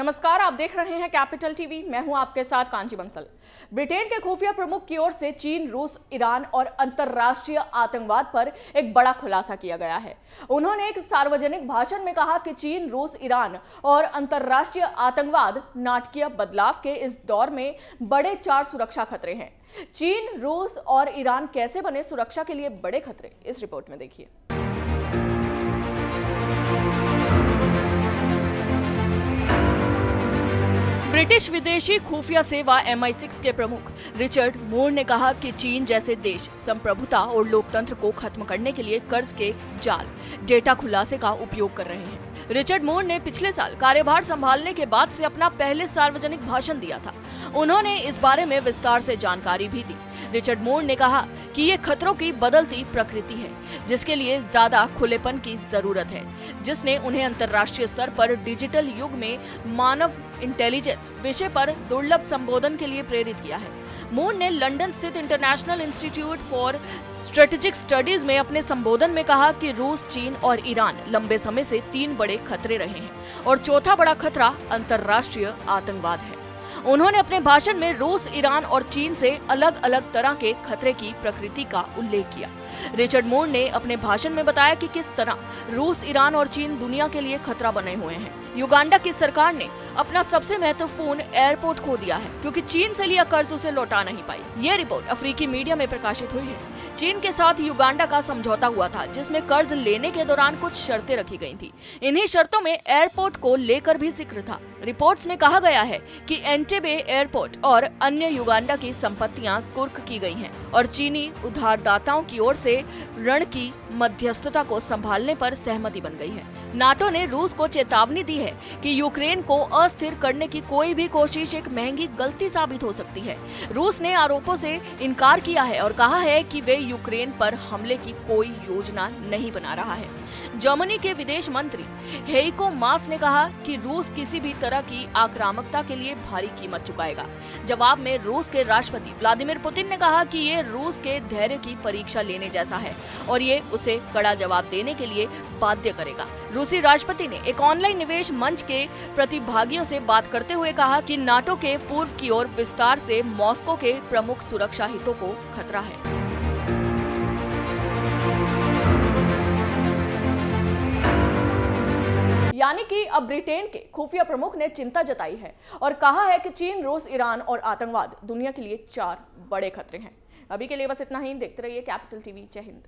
नमस्कार, आप देख रहे हैं कैपिटल टीवी। मैं हूं आपके साथ कांची बंसल। ब्रिटेन के खुफिया प्रमुख की ओर से चीन, रूस, ईरान और अंतर्राष्ट्रीय आतंकवाद पर एक बड़ा खुलासा किया गया है। उन्होंने एक सार्वजनिक भाषण में कहा कि चीन, रूस, ईरान और अंतर्राष्ट्रीय आतंकवाद नाटकीय बदलाव के इस दौर में बड़े 4 सुरक्षा खतरे हैं। चीन, रूस और ईरान कैसे बने सुरक्षा के लिए बड़े खतरे, इस रिपोर्ट में देखिए। ब्रिटिश विदेशी खुफिया सेवा MI6 के प्रमुख रिचर्ड मूर ने कहा कि चीन जैसे देश संप्रभुता और लोकतंत्र को खत्म करने के लिए कर्ज के जाल, डेटा खुलासे का उपयोग कर रहे हैं। रिचर्ड मूर ने पिछले साल कार्यभार संभालने के बाद से अपना पहले सार्वजनिक भाषण दिया था। उन्होंने इस बारे में विस्तार से जानकारी भी दी। रिचर्ड मूर ने कहा कि ये खतरों की बदलती प्रकृति है, जिसके लिए ज्यादा खुलेपन की जरूरत है, जिसने उन्हें अंतर्राष्ट्रीय स्तर पर डिजिटल युग में मानव इंटेलिजेंस विषय पर दुर्लभ संबोधन के लिए प्रेरित किया है। मूर ने लंदन स्थित international institute for strategic studies में अपने संबोधन में कहा कि रूस, चीन और ईरान लंबे समय से 3 बड़े खतरे रहे हैं और चौथा बड़ा खतरा अंतर्राष्ट्रीय आतंकवाद है। उन्होंने अपने भाषण में रूस, ईरान और चीन से अलग अलग तरह के खतरे की प्रकृति का उल्लेख किया। रिचर्ड मूर ने अपने भाषण में बताया कि किस तरह रूस, ईरान और चीन दुनिया के लिए खतरा बने हुए हैं। युगांडा की सरकार ने अपना सबसे महत्वपूर्ण एयरपोर्ट खो दिया है क्योंकि चीन से लिया कर्ज उसे लौटा नहीं पाई। ये रिपोर्ट अफ्रीकी मीडिया में प्रकाशित हुई है। चीन के साथ युगांडा का समझौता हुआ था, जिसमें कर्ज लेने के दौरान कुछ शर्तें रखी गई थी। इन्हीं शर्तों में एयरपोर्ट को लेकर भी जिक्र था। रिपोर्ट्स में कहा गया है कि एंटेबे एयरपोर्ट और अन्य युगांडा की संपत्तियां कुर्क की गई हैं और चीनी उधारदाताओं की ओर से ऋण की मध्यस्थता को संभालने पर सहमति बन गई है। नाटो ने रूस को चेतावनी दी है कि यूक्रेन को अस्थिर करने की कोई भी कोशिश एक महंगी गलती साबित हो सकती है। रूस ने आरोपों से इनकार किया है और कहा है कि वे यूक्रेन पर हमले की कोई योजना नहीं बना रहा है। जर्मनी के विदेश मंत्री हेइको मास ने कहा कि रूस किसी भी तरह की आक्रामकता के लिए भारी कीमत चुकाएगा। जवाब में रूस के राष्ट्रपति व्लादिमीर पुतिन ने कहा कि ये रूस के धैर्य की परीक्षा लेने जैसा है और ये उसे कड़ा जवाब देने के लिए बाध्य करेगा। रूसी राष्ट्रपति ने एक ऑनलाइन निवेश मंच के प्रतिभागियों से बात करते हुए कहा कि नाटो के पूर्व की ओर विस्तार से मॉस्को के प्रमुख सुरक्षा हितों को खतरा है। यानी कि अब ब्रिटेन के खुफिया प्रमुख ने चिंता जताई है और कहा है कि चीन, रूस, ईरान और आतंकवाद दुनिया के लिए 4 बड़े खतरे हैं। अभी के लिए बस इतना ही। देखते रहिए कैपिटल टीवी। जय हिंद।